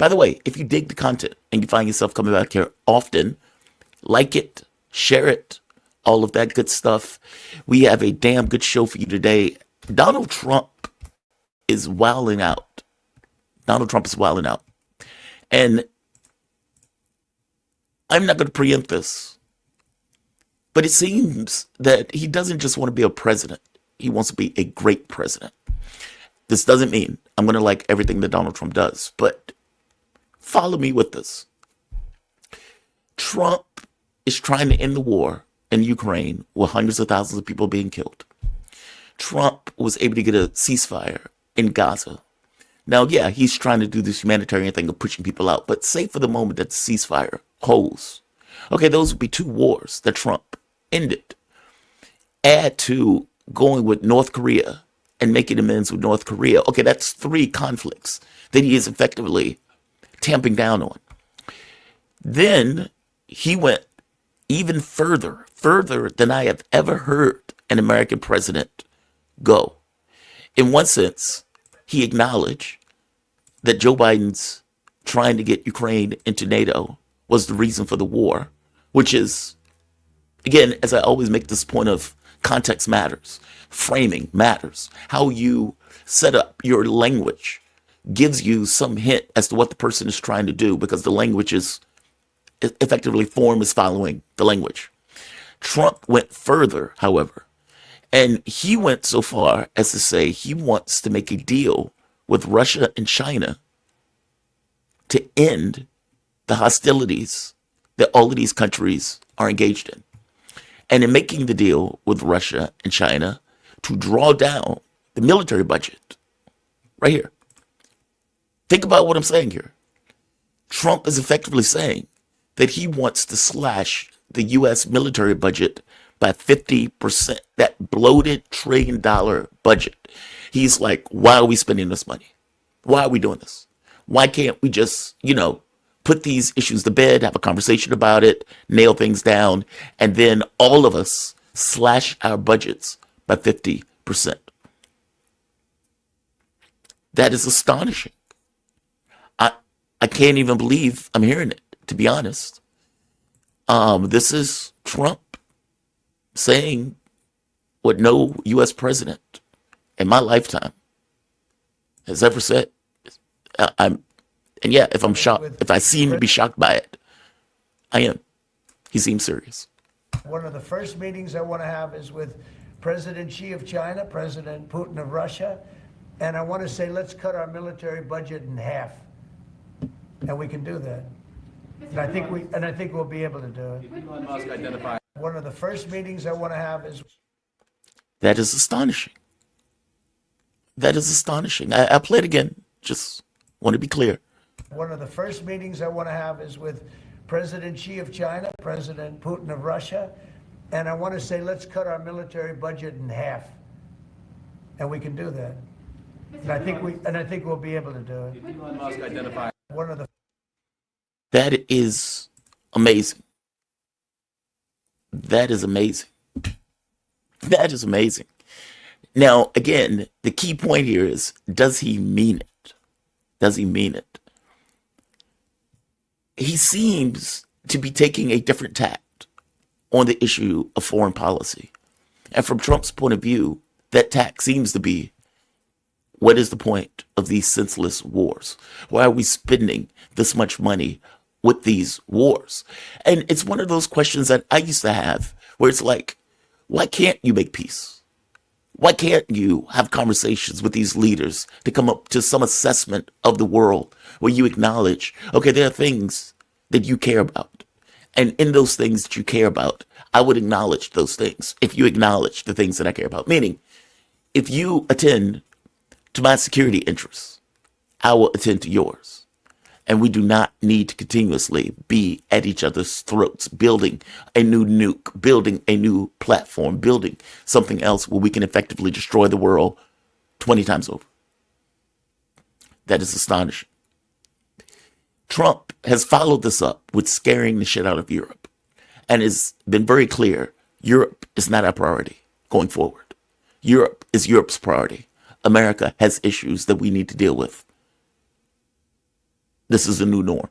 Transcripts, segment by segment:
By the way, if you dig the content and you find yourself coming back here often, like it, share it, all of that good stuff. We have a damn good show for you today. Donald Trump is wilding out. Donald Trump is wilding out. And I'm not going to preempt this, but it seems that he doesn't just want to be a president. He wants to be a great president. This doesn't mean I'm going to like everything that Donald Trump does, but follow me with this. Trump is trying to end the war in Ukraine with hundreds of thousands of people being killed. Trump was able to get a ceasefire in Gaza. Now, yeah, he's trying to do this humanitarian thing of pushing people out, but say for the moment that the ceasefire holds. Okay, those would be two wars that Trump ended. Add to going with North Korea and making amends with North Korea. Okay, that's three conflicts that he is effectively tamping down on. Then he went even further than I have ever heard an American president go. In one sense, he acknowledged that Joe Biden's trying to get Ukraine into NATO was the reason for the war, which is, again, as I always make this point of context matters, framing matters. How you set up your language gives you some hint as to what the person is trying to do because the language is effectively form is following the language. Trump went further, however, and he went so far as to say he wants to make a deal with Russia and China to end the hostilities that all of these countries are engaged in. And in making the deal with Russia and China to draw down the military budget, right here. Think about what I'm saying here. Trump is effectively saying that he wants to slash the U.S. military budget by 50%, that bloated $1 trillion budget. He's like, why are we spending this money? Why are we doing this? Why can't we just, put these issues to bed, have a conversation about it, nail things down, and then all of us slash our budgets by 50%? That is astonishing. I can't even believe I'm hearing it, to be honest. This is Trump saying what no U.S. president in my lifetime has ever said. And yeah, if I'm shocked, if I seem to be shocked by it, I am. He seems serious. One of the first meetings I want to have is with President Xi of China, President Putin of Russia, and I want to say, let's cut our military budget in half, and we can do that. And I think we'll be able to do it. Elon Musk identify. One of the first meetings I want to have is. That is astonishing. That is astonishing. I'll play it again. Just want to be clear. One of the first meetings I want to have is with President Xi of China, President Putin of Russia, and I want to say, let's cut our military budget in half, and we can do that. And I think we'll be able to do it. Elon Musk identify. One of the. That is amazing. That is amazing. That is amazing. Now, again, the key point here is, does he mean it? Does he mean it? He seems to be taking a different tact on the issue of foreign policy. And from Trump's point of view, that tact seems to be, what is the point of these senseless wars? Why are we spending this much money with these wars? And it's one of those questions that I used to have where it's like, why can't you make peace? Why can't you have conversations with these leaders to come up to some assessment of the world where you acknowledge, okay, there are things that you care about. And in those things that you care about, I would acknowledge those things if you acknowledge the things that I care about. Meaning, if you attend to my security interests, I will attend to yours. And we do not need to continuously be at each other's throats, building a new nuke, building a new platform, building something else where we can effectively destroy the world 20 times over. That is astonishing. Trump has followed this up with scaring the shit out of Europe and has been very clear, Europe is not our priority going forward. Europe is Europe's priority. America has issues that we need to deal with. This is the new norm.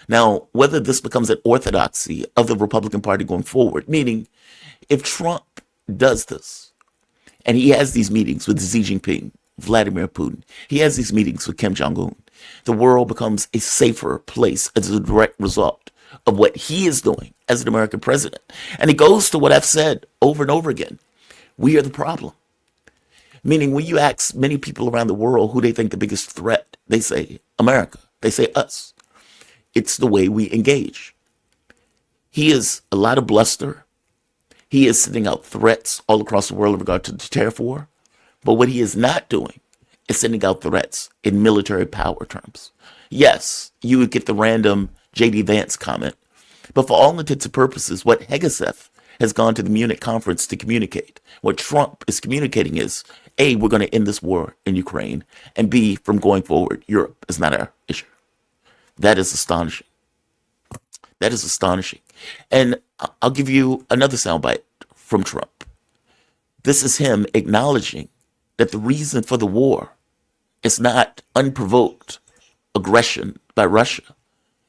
Now, whether this becomes an orthodoxy of the Republican Party going forward, meaning if Trump does this, and he has these meetings with Xi Jinping, Vladimir Putin, he has these meetings with Kim Jong-un, the world becomes a safer place as a direct result of what he is doing as an American president. And it goes to what I've said over and over again. We are the problem. Meaning when you ask many people around the world who they think the biggest threat, they say America. They say us. It's the way we engage. He is a lot of bluster. He is sending out threats all across the world in regard to the tariff war. But what he is not doing is sending out threats in military power terms. Yes, you would get the random J.D. Vance comment. But for all intents and purposes, what Hegeseth has gone to the Munich conference to communicate, what Trump is communicating is, A, we're going to end this war in Ukraine, and B, from going forward, Europe is not our issue. That is astonishing. That is astonishing. And I'll give you another soundbite from Trump. This is him acknowledging that the reason for the war is not unprovoked aggression by Russia.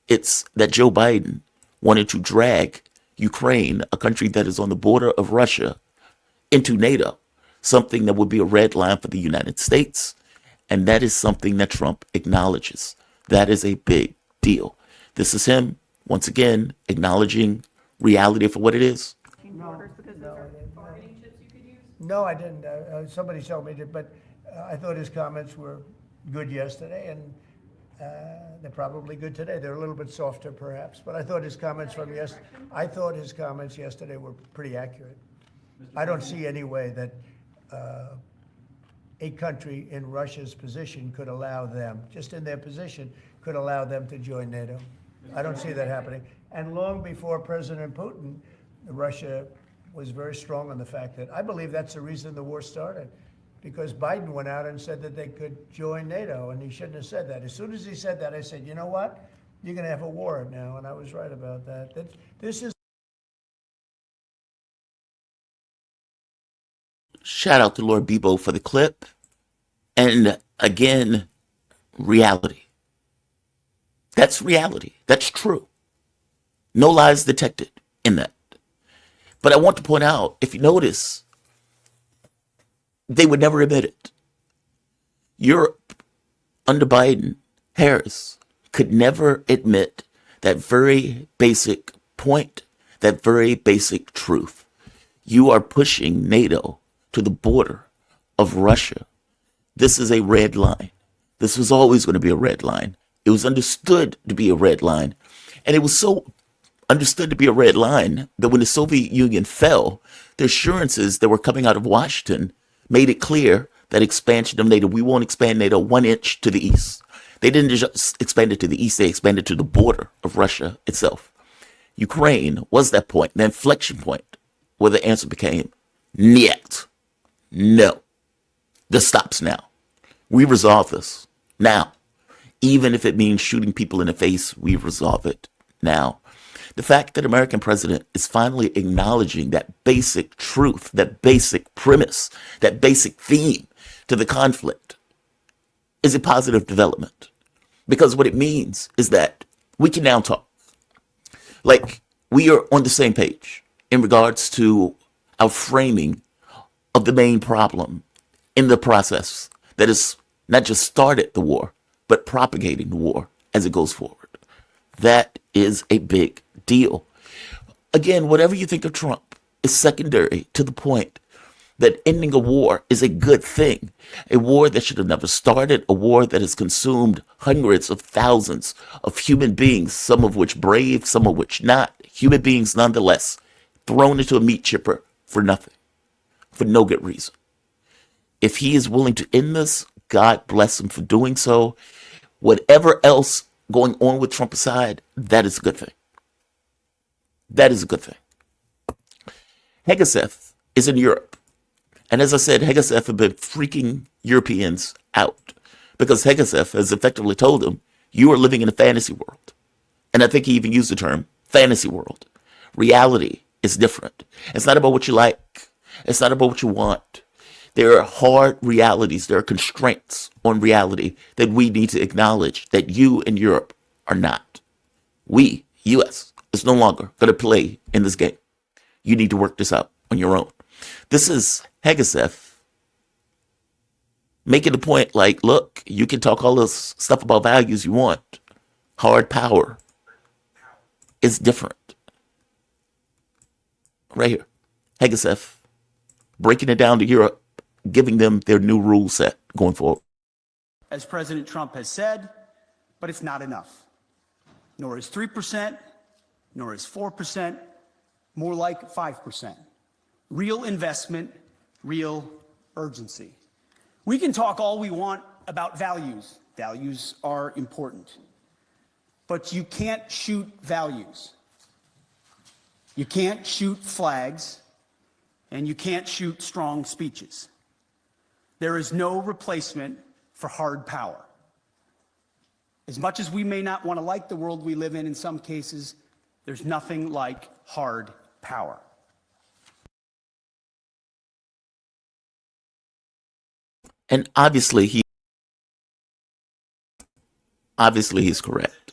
It's that Joe Biden wanted to drag Ukraine, a country that is on the border of Russia, into NATO, something that would be a red line for the United States. And that is something that Trump acknowledges. That is a big deal. This is him, once again, acknowledging reality for what it is. No, I didn't. Somebody told me that, but I thought his comments were good yesterday, and they're probably good today. They're a little bit softer, perhaps, but I thought his comments yesterday were pretty accurate. I don't see any way that a country in Russia's position could allow them, just in their position, could allow them to join NATO. I don't see that happening. And long before President Putin, Russia was very strong on the fact that, I believe that's the reason the war started, because Biden went out and said that they could join NATO, and he shouldn't have said that. As soon as he said that, I said, you know what? You're going to have a war now, and I was right about that. This is Shout out to Lord Bebo for the clip. And again, reality. That's reality. That's true. No lies detected in that. But I want to point out, if you notice, they would never admit it. Europe, under Biden, Harris, could never admit that very basic point, that very basic truth. You are pushing NATO to the border of Russia. This is a red line. This was always going to be a red line. It was understood to be a red line. And it was so understood to be a red line that when the Soviet Union fell, the assurances that were coming out of Washington made it clear that expansion of NATO, we won't expand NATO 1 inch to the east. They didn't just expand it to the east, they expanded to the border of Russia itself. Ukraine was that point, the inflection point, where the answer became, niet, no. This stops now. We resolve this now. Even if it means shooting people in the face, we resolve it now. The fact that American president is finally acknowledging that basic truth, that basic premise, that basic theme to the conflict is a positive development. Because what it means is that we can now talk. Like, we are on the same page in regards to our framing of the main problem in the process that has not just started the war, but propagating the war as it goes forward. That is a big deal. Again, whatever you think of Trump is secondary to the point that ending a war is a good thing. A war that should have never started, a war that has consumed hundreds of thousands of human beings, some of which brave, some of which not. Human beings nonetheless, thrown into a meat chipper for nothing, for no good reason. If he is willing to end this, God bless him for doing so. Whatever else going on with Trump aside, that is a good thing. That is a good thing. Hegeseth is in Europe. And as I said, Hegeseth have been freaking Europeans out because Hegeseth has effectively told them, you are living in a fantasy world. And I think he even used the term fantasy world. Reality is different. It's not about what you like. It's not about what you want. There are hard realities, there are constraints on reality that we need to acknowledge that you and Europe are not. We, US, is no longer going to play in this game. You need to work this out on your own. This is Hegeseth making the point like, look, you can talk all this stuff about values you want. Hard power is different. Right here. Hegeseth breaking it down to Europe, giving them their new rule set going forward. As President Trump has said, but it's not enough. Nor is 3%, nor is 4%, more like 5%. Real investment, real urgency. We can talk all we want about values. Values are important. But you can't shoot values. You can't shoot flags, and you can't shoot strong speeches. There is no replacement for hard power. As much as we may not want to like the world we live in some cases, there's nothing like hard power. And obviously he's correct.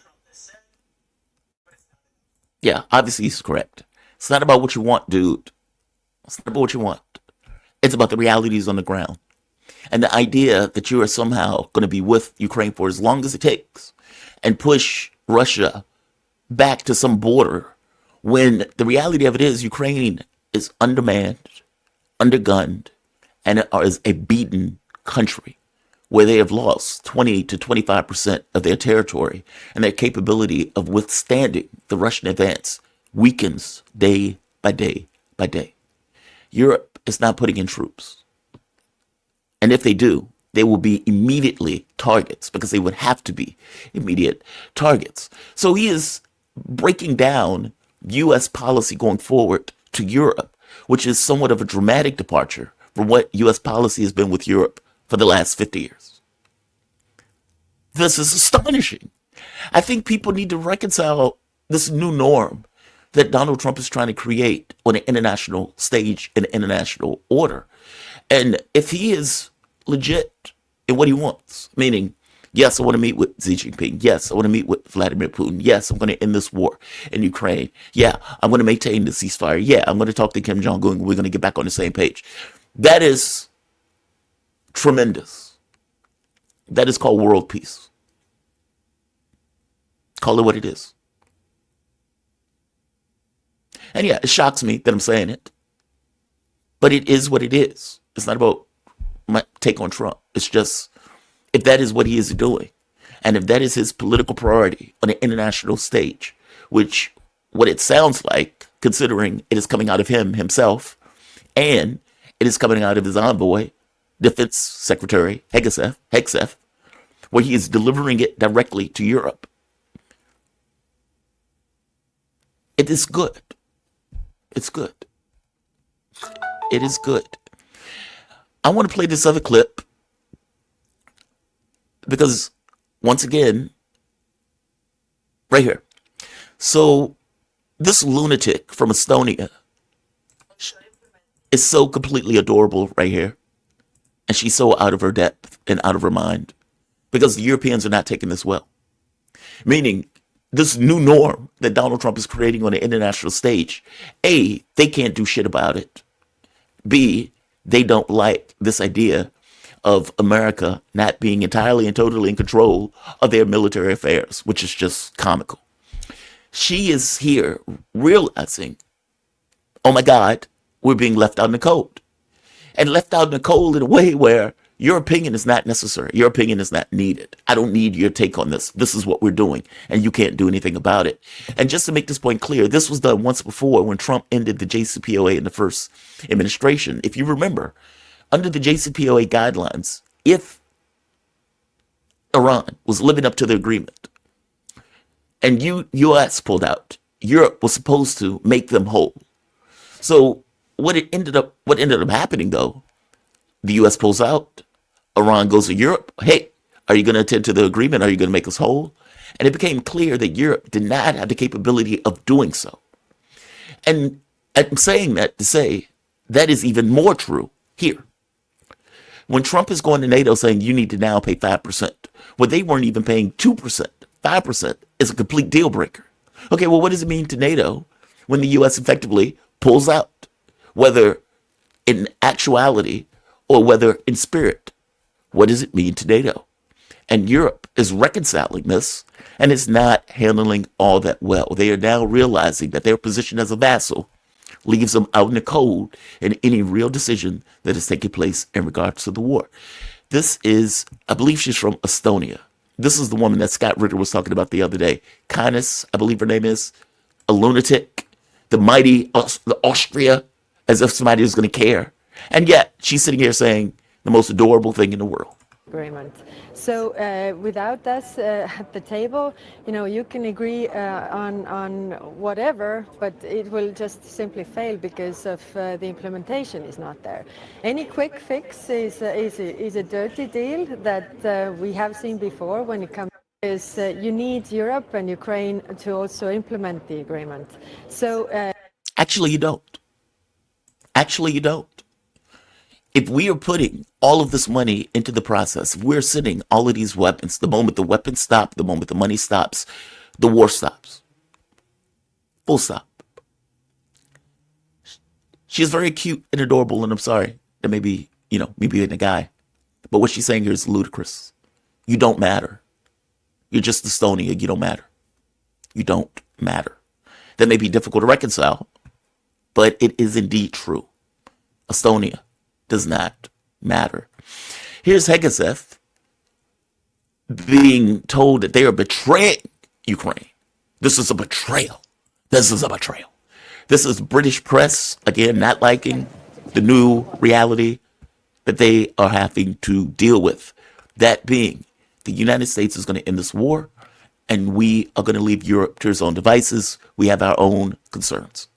Yeah, obviously he's correct. It's not about what you want, dude. It's not about what you want. It's about the realities on the ground. And the idea that you are somehow going to be with Ukraine for as long as it takes and push Russia back to some border when the reality of it is Ukraine is undermanned, undergunned, and is a beaten country where they have lost 20 to 25% of their territory, and their capability of withstanding the Russian advance weakens day by day by day. Europe is not putting in troops. And if they do, they will be immediately targets because they would have to be immediate targets. So he is breaking down U.S. policy going forward to Europe, which is somewhat of a dramatic departure from what U.S. policy has been with Europe for the last 50 years. This is astonishing. I think people need to reconcile this new norm that Donald Trump is trying to create on an international stage and international order. And if he is legit in what he wants, meaning, yes, I want to meet with Xi Jinping. Yes, I want to meet with Vladimir Putin. Yes, I'm going to end this war in Ukraine. Yeah, I'm going to maintain the ceasefire. Yeah, I'm going to talk to Kim Jong-un. We're going to get back on the same page. That is tremendous. That is called world peace. Call it what it is. And yeah, it shocks me that I'm saying it. But it is what it is. It's not about my take on Trump. It's just, if that is what he is doing, and if that is his political priority on an international stage, which what it sounds like, considering it is coming out of him himself, and it is coming out of his envoy, Defense Secretary Hegseth, where he is delivering it directly to Europe. It is good. It's good. It is good. I want to play this other clip because, once again, right here. So, this lunatic from Estonia is so completely adorable right here. And she's so out of her depth and out of her mind because the Europeans are not taking this well. Meaning, this new norm that Donald Trump is creating on the international stage, A, they can't do shit about it. B, they don't like this idea of America not being entirely and totally in control of their military affairs, which is just comical. She is here realizing, oh my God, we're being left out in the cold. And left out in the cold in a way where your opinion is not necessary. Your opinion is not needed. I don't need your take on this. This is what we're doing, and you can't do anything about it. And just to make this point clear, this was done once before when Trump ended the JCPOA in the first administration. If you remember, under the JCPOA guidelines, if Iran was living up to the agreement and U.S. pulled out, Europe was supposed to make them whole. So what ended up happening, though, the U.S. pulls out, Iran goes to Europe. Hey, are you going to attend to the agreement? Are you going to make us whole? And it became clear that Europe did not have the capability of doing so. And I'm saying that to say that is even more true here. When Trump is going to NATO saying you need to now pay 5%, well, they weren't even paying 2%. 5% is a complete deal breaker. Okay, well, what does it mean to NATO when the U.S. effectively pulls out, whether in actuality or whether in spirit? What does it mean to NATO? And Europe is reconciling this and is not handling all that well. They are now realizing that their position as a vassal leaves them out in the cold in any real decision that is taking place in regards to the war. This is, I believe she's from Estonia. This is the woman that Scott Ritter was talking about the other day. Kindness, I believe her name is, a lunatic, the mighty the Austria, as if somebody was going to care. And yet she's sitting here saying the most adorable thing in the world. Agreement. So without us at the table, you can agree on whatever, but it will just simply fail because of the implementation is not there. Any quick fix is a dirty deal that we have seen before when it comes. You need Europe and Ukraine to also implement the agreement. So actually, you don't. Actually, you don't. If we are putting all of this money into the process, if we're sending all of these weapons, the moment the weapons stop, the moment the money stops, the war stops. Full stop. She's very cute and adorable, and I'm sorry that maybe, me being a guy. But what she's saying here is ludicrous. You don't matter. You're just Estonia. You don't matter. You don't matter. That may be difficult to reconcile, but it is indeed true. Estonia does not matter. Here's Hegseth being told that they are betraying Ukraine. This is a betrayal. This is a betrayal. This is British press, again, not liking the new reality that they are having to deal with. That being, the United States is going to end this war, and we are going to leave Europe to its own devices. We have our own concerns.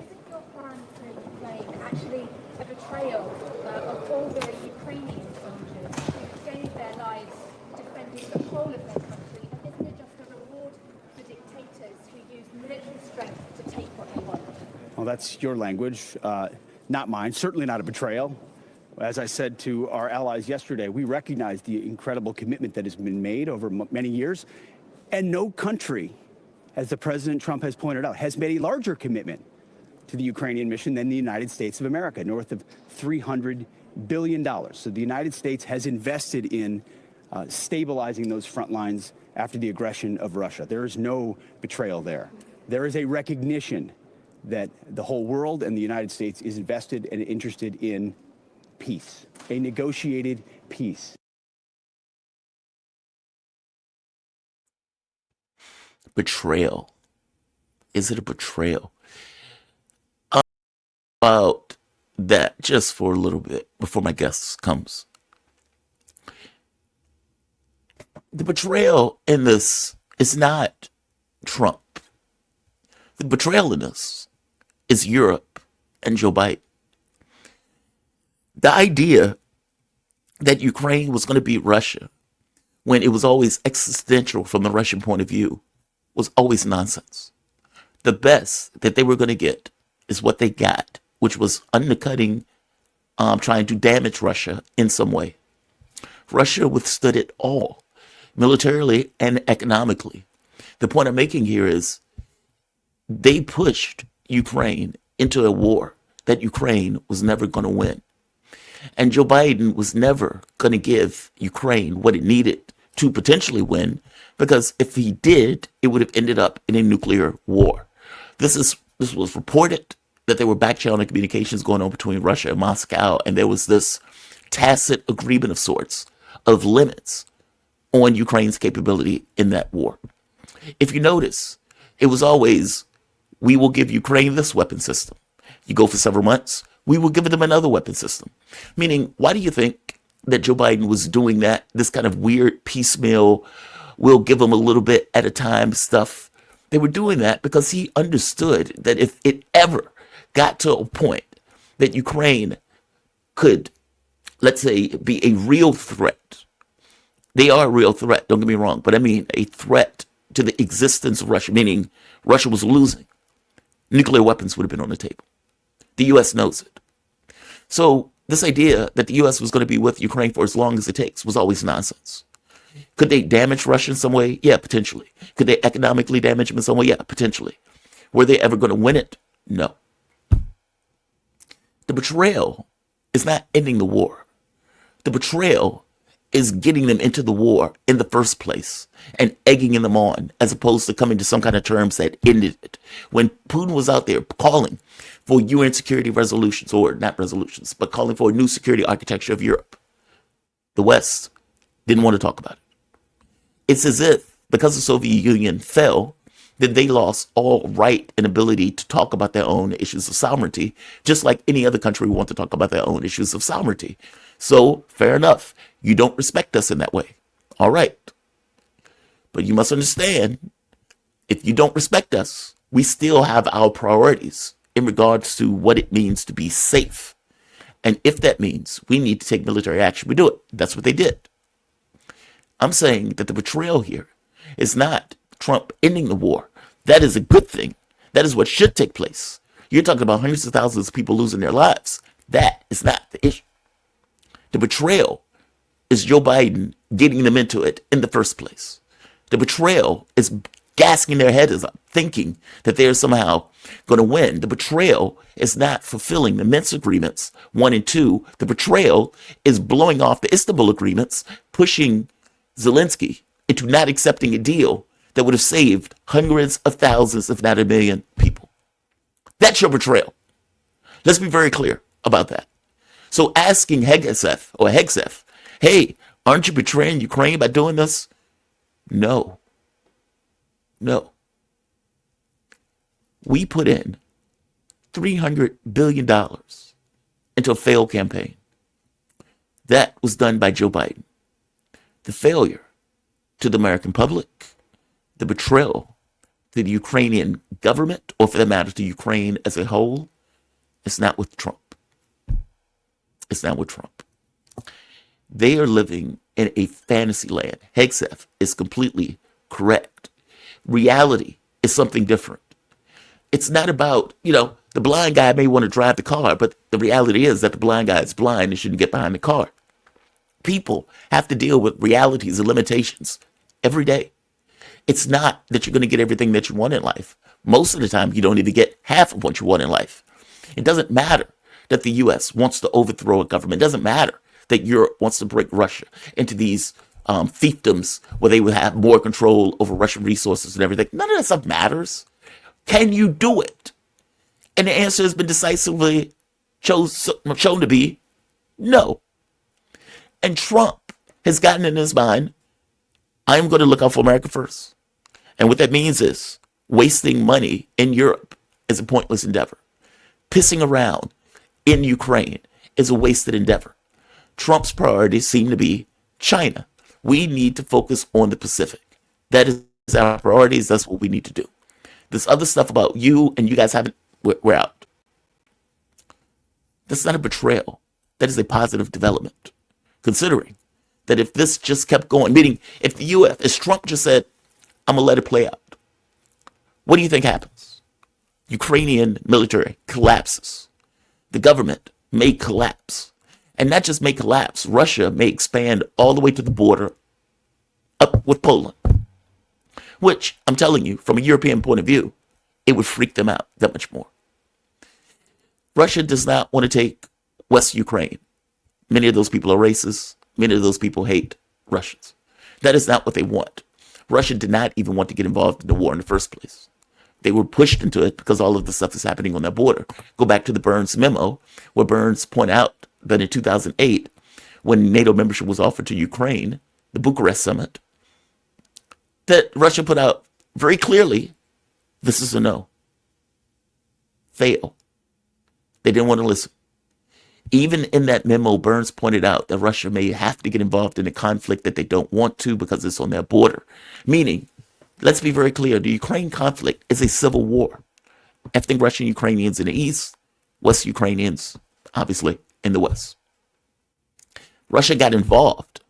Isn't your plan for Ukraine actually a betrayal of all the Ukrainian soldiers who gave their lives defending the whole of their country? And isn't it just a reward for dictators who use military strength to take what they want? Well, that's your language, not mine. Certainly not a betrayal. As I said to our allies yesterday, we recognize the incredible commitment that has been made over many years. And no country, as the President Trump has pointed out, has made a larger commitment to the Ukrainian mission than the United States of America, north of $300 billion. So the United States has invested in stabilizing those front lines after the aggression of Russia. There is no betrayal there. There is a recognition that the whole world and the United States is invested and interested in peace, a negotiated peace. Betrayal. Is it a betrayal? About that just for a little bit before my guest comes. The betrayal in this is not Trump. The betrayal in this is Europe and Joe Biden. The idea that Ukraine was going to beat Russia when it was always existential from the Russian point of view was always nonsense. The best that they were going to get is what they got, which was undercutting, trying to damage Russia in some way. Russia withstood it all, militarily and economically. The point I'm making here is they pushed Ukraine into a war that Ukraine was never going to win. And Joe Biden was never going to give Ukraine what it needed to potentially win, because if he did, it would have ended up in a nuclear war. This was reported that there were back-channel communications going on between Russia and Moscow, and there was this tacit agreement of sorts of limits on Ukraine's capability in that war. If you notice, it was always, we will give Ukraine this weapon system. You go for several months, we will give them another weapon system. Meaning, why do you think that Joe Biden was doing that, this kind of weird piecemeal, we'll give them a little bit at a time stuff? They were doing that because he understood that if it ever got to a point that Ukraine could, let's say, be a real threat, they are a real threat, don't get me wrong, but I mean a threat to the existence of Russia, meaning Russia was losing, nuclear weapons would have been on the table. The U.S. knows it. So This idea that the U.S. was going to be with Ukraine for as long as it takes was always nonsense. Could they damage Russia in some way? Yeah, potentially. Could they economically damage them in some way? Yeah, potentially. Were they ever going to win it? No. The betrayal is not ending the war. The betrayal is getting them into the war in the first place and egging them on, as opposed to coming to some kind of terms that ended it. When Putin was out there calling for UN security resolutions, or not resolutions, but calling for a new security architecture of Europe, the West didn't want to talk about it. It's as if, because the Soviet Union fell, that they lost all right and ability to talk about their own issues of sovereignty, just like any other country would want to talk about their own issues of sovereignty. So, fair enough. You don't respect us in that way. All right. But you must understand, if you don't respect us, we still have our priorities in regards to what it means to be safe. And if that means we need to take military action, we do it. That's what they did. I'm saying that the betrayal here is not Trump ending the war. That is a good thing. That is what should take place. You're talking about hundreds of thousands of people losing their lives. That is not the issue. The betrayal is Joe Biden getting them into it in the first place. The betrayal is gassing their heads up, thinking that they're somehow going to win. The betrayal is not fulfilling the Minsk agreements 1 and 2. The betrayal is blowing off the Istanbul agreements, pushing Zelensky into not accepting a deal that would have saved hundreds of thousands, if not a million people. That's your betrayal. Let's be very clear about that. So asking Hegseth, hey, aren't you betraying Ukraine by doing this? No. No. We put in $300 billion into a failed campaign. That was done by Joe Biden. The failure to the American public, the betrayal to the Ukrainian government, or for that matter, to Ukraine as a whole, it's not with Trump. It's not with Trump. They are living in a fantasy land. Hegseth is completely correct. Reality is something different. It's not about, the blind guy may want to drive the car, but the reality is that the blind guy is blind and shouldn't get behind the car. People have to deal with realities and limitations every day. It's not that you're going to get everything that you want in life. Most of the time, you don't even get half of what you want in life. It doesn't matter that the U.S. wants to overthrow a government. It doesn't matter that Europe wants to break Russia into these fiefdoms where they would have more control over Russian resources and everything. None of that stuff matters. Can you do it? And the answer has been decisively shown to be no. And Trump has gotten in his mind, I'm going to look out for America first. And what that means is wasting money in Europe is a pointless endeavor. Pissing around in Ukraine is a wasted endeavor. Trump's priorities seem to be China. We need to focus on the Pacific. That is our priorities. That's what we need to do. This other stuff about you and you guys haven't, we're out. That's not a betrayal. That is a positive development. Considering that if this just kept going, meaning if the U.S., as Trump just said, I'm going to let it play out. What do you think happens? Ukrainian military collapses. The government may collapse. And not just may collapse, Russia may expand all the way to the border up with Poland. Which, I'm telling you, from a European point of view, it would freak them out that much more. Russia does not want to take West Ukraine. Many of those people are racist. Many of those people hate Russians. That is not what they want. Russia did not even want to get involved in the war in the first place. They were pushed into it because all of the stuff is happening on their border. Go back to the Burns memo, where Burns pointed out that in 2008, when NATO membership was offered to Ukraine, the Bucharest summit, that Russia put out very clearly, this is a no. Fail. They didn't want to listen. Even in that memo, Burns pointed out that Russia may have to get involved in a conflict that they don't want to because it's on their border. Meaning, let's be very clear, the Ukraine conflict is a civil war. Ethnic Russian Ukrainians in the east, West Ukrainians, obviously, in the west. Russia got involved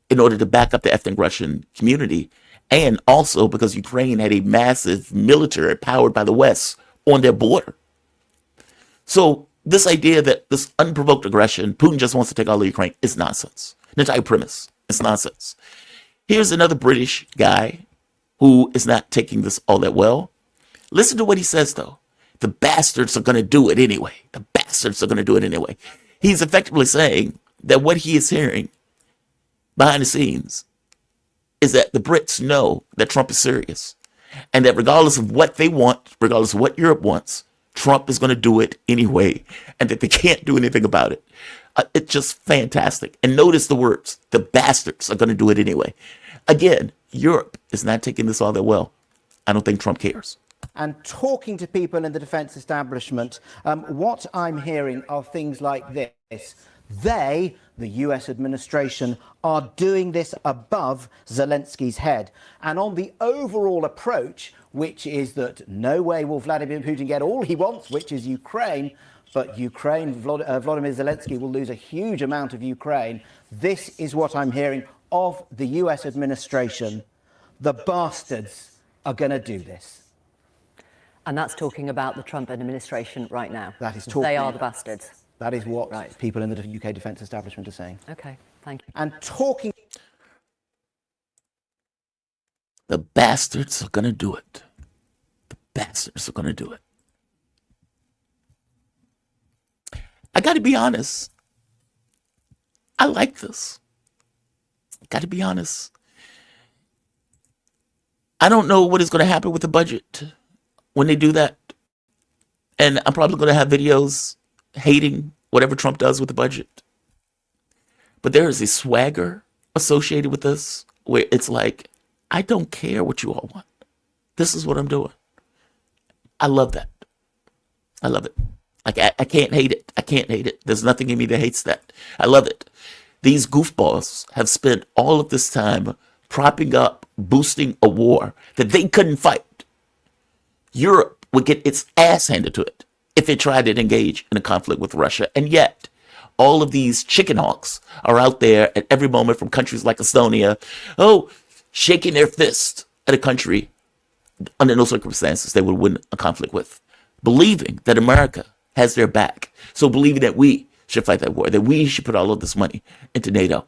in order to back up the ethnic Russian community, and also because Ukraine had a massive military powered by the West on their border. So this idea that this unprovoked aggression, Putin just wants to take all of Ukraine, is nonsense. The entire premise is nonsense. Here's another British guy who is not taking this all that well. Listen to what he says, though. The bastards are going to do it anyway. The bastards are going to do it anyway. He's effectively saying that what he is hearing behind the scenes is that the Brits know that Trump is serious and that regardless of what they want, regardless of what Europe wants, Trump is going to do it anyway and that they can't do anything about it. It's just fantastic. And notice the words, the bastards are going to do it anyway. Again, Europe is not taking this all that well. I don't think Trump cares. And talking to people in the defence establishment, what I'm hearing are things like this. They, the US administration, are doing this above Zelensky's head. And on the overall approach, which is that no way will Vladimir Putin get all he wants, which is Ukraine, but Vladimir Zelensky will lose a huge amount of Ukraine. This is what I'm hearing of the US administration. The bastards are going to do this. And that's talking about the Trump administration right now. That is talking. They are the bastards. That is what Right. people in the UK defence establishment are saying. Okay, thank you. And talking. The bastards are going to do it. The bastards are going to do it. I got to be honest. I like this. Got to be honest. I don't know what is going to happen with the budget when they do that. And I'm probably going to have videos hating whatever Trump does with the budget. But there is a swagger associated with this where it's like, I don't care what you all want. This is what I'm doing. I love that. I love it. Like, I can't hate it. I can't hate it. There's nothing in me that hates that. I love it. These goofballs have spent all of this time propping up, boosting a war that they couldn't fight. Europe would get its ass handed to it if it tried to engage in a conflict with Russia. And yet, all of these chicken hawks are out there at every moment from countries like Estonia, shaking their fist at a country under no circumstances they would win a conflict with, believing that America has their back. So believing that we should fight that war, that we should put all of this money into NATO.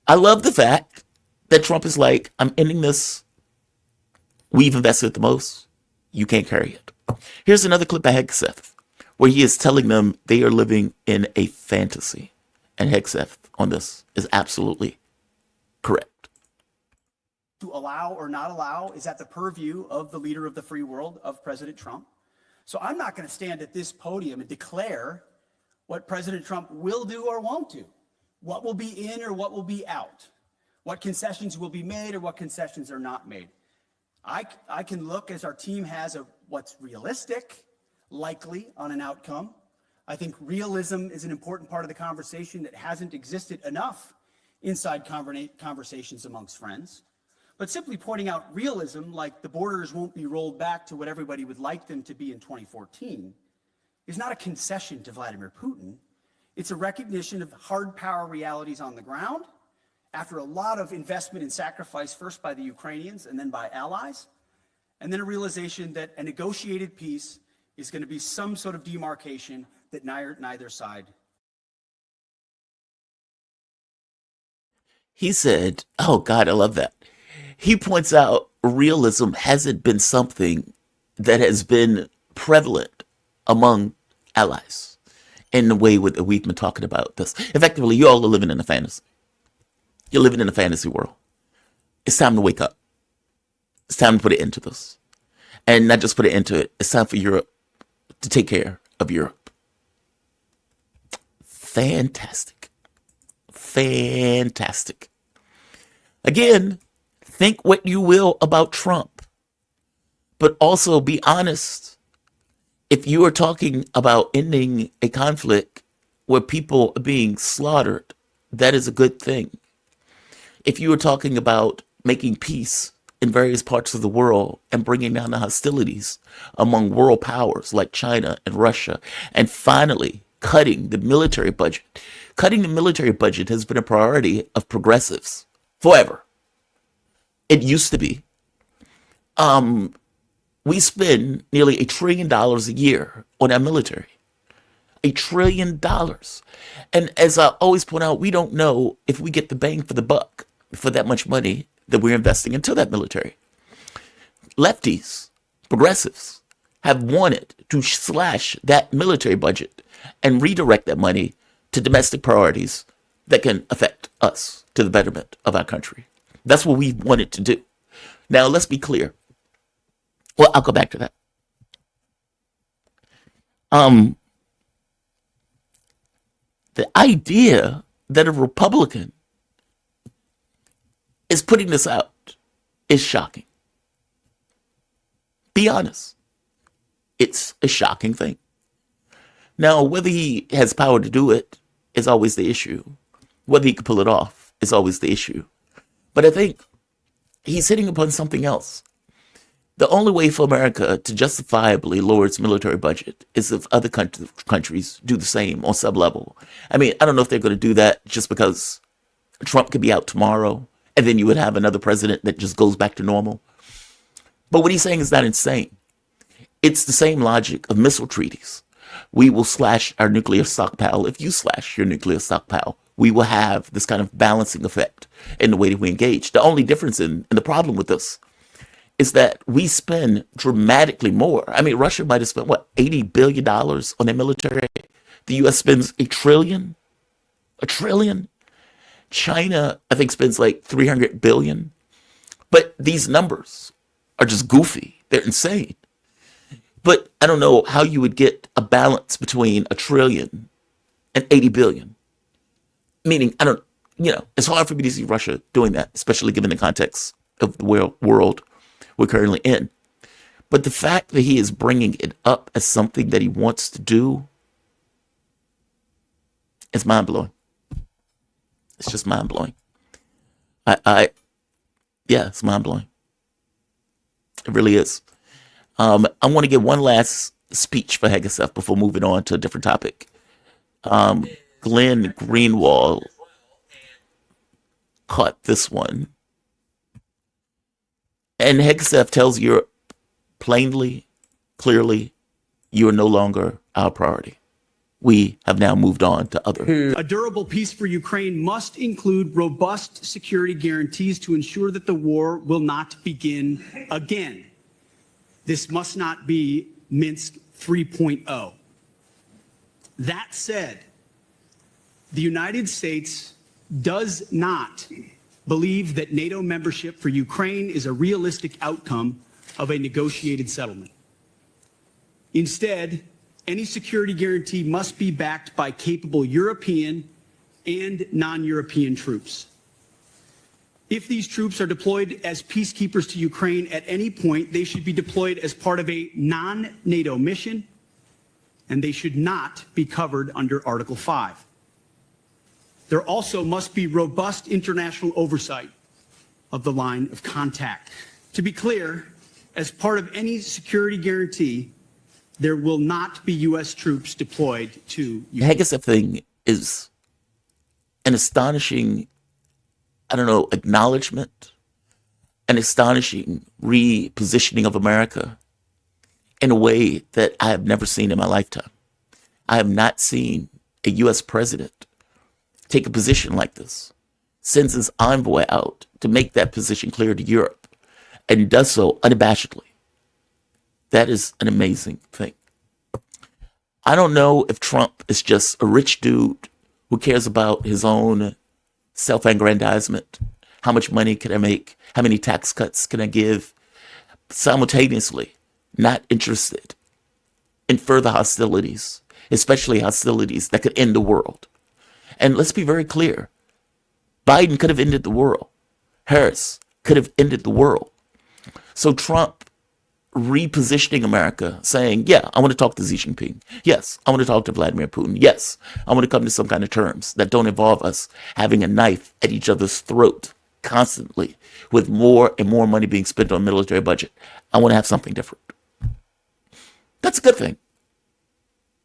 I love the fact that Trump is like, I'm ending this. We've invested the most. You can't carry it. Here's another clip of Hegseth, where he is telling them they are living in a fantasy. And Hegseth on this is absolutely correct. To allow or not allow is at the purview of the leader of the free world, of President Trump. So I'm not going to stand at this podium and declare what President Trump will do or won't do, what will be in or what will be out, what concessions will be made or what concessions are not made. I can look, as our team has, at what's realistic, likely on an outcome. I think realism is an important part of the conversation that hasn't existed enough inside conversations amongst friends. But simply pointing out realism, like the borders won't be rolled back to what everybody would like them to be in 2014, is not a concession to Vladimir Putin. It's a recognition of hard power realities on the ground after a lot of investment and sacrifice, first by the Ukrainians and then by allies, and then a realization that a negotiated peace is going to be some sort of demarcation that neither side. He said, oh God, I love that. He points out realism hasn't been something that has been prevalent among allies in the way that we've been talking about this. Effectively, you all are living in a fantasy. You're living in a fantasy world. It's time to wake up. It's time to put it into this. And not just put it into it. It's time for Europe to take care of Europe. Fantastic. Fantastic. Again, think what you will about Trump, but also be honest. If you are talking about ending a conflict where people are being slaughtered, that is a good thing. If you are talking about making peace in various parts of the world and bringing down the hostilities among world powers like China and Russia, and finally cutting the military budget. Cutting the military budget has been a priority of progressives forever. It used to be. We spend nearly $1 trillion a year on our military. $1 trillion. And as I always point out, we don't know if we get the bang for the buck for that much money that we're investing into that military. Lefties, progressives, have wanted to slash that military budget and redirect that money to domestic priorities that can affect us to the betterment of our country. That's what we wanted to do. Now, let's be clear. Well, I'll go back to that. The idea that a Republican is putting this out is shocking. Be honest. It's a shocking thing. Now, whether he has power to do it is always the issue. Whether he can pull it off is always the issue. But I think he's hitting upon something else. The only way for America to justifiably lower its military budget is if other countries do the same on some level. I mean, I don't know if they're going to do that just because Trump could be out tomorrow and then you would have another president that just goes back to normal. But what he's saying is not insane. It's the same logic of missile treaties. We will slash our nuclear stockpile. If you slash your nuclear stockpile, we will have this kind of balancing effect in the way that we engage. The only difference in the problem with this is that we spend dramatically more. I mean, Russia might have spent, what, $80 billion on their military? The U.S. spends $1 trillion? $1 trillion? China, I think, spends like $300 billion. But these numbers are just goofy. They're insane. But I don't know how you would get a balance between $1 trillion and $80 billion. Meaning, it's hard for me to see Russia doing that, especially given the context of the world we're currently in. But the fact that he is bringing it up as something that he wants to do is mind-blowing. It's just mind-blowing. Yeah, it's mind-blowing. It really is. I want to give one last speech for Hegseth before moving on to a different topic. Glenn Greenwald caught this one. And Hegseth tells Europe plainly, clearly, you are no longer our priority. We have now moved on to other. A durable peace for Ukraine must include robust security guarantees to ensure that the war will not begin again. This must not be Minsk 3.0. That said, the United States does not believe that NATO membership for Ukraine is a realistic outcome of a negotiated settlement. Instead, any security guarantee must be backed by capable European and non-European troops. If these troops are deployed as peacekeepers to Ukraine at any point, they should be deployed as part of a non-NATO mission, and they should not be covered under Article 5. There also must be robust international oversight of the line of contact. To be clear, as part of any security guarantee, there will not be U.S. troops deployed to The Hegseth thing is an astonishing, acknowledgement, an astonishing repositioning of America in a way that I have never seen in my lifetime. I have not seen a U.S. president take a position like this, sends his envoy out to make that position clear to Europe, and does so unabashedly. That is an amazing thing. I don't know if Trump is just a rich dude who cares about his own self-aggrandizement. How much money can I make? How many tax cuts can I give? Simultaneously, not interested in further hostilities, especially hostilities that could end the world. And let's be very clear. Biden could have ended the world. Harris could have ended the world. So Trump repositioning America, saying, yeah, I want to talk to Xi Jinping. Yes, I want to talk to Vladimir Putin. Yes, I want to come to some kind of terms that don't involve us having a knife at each other's throat constantly with more and more money being spent on military budget. I want to have something different. That's a good thing.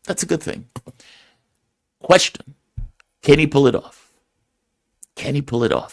That's a good thing. Question. Can he pull it off? Can he pull it off?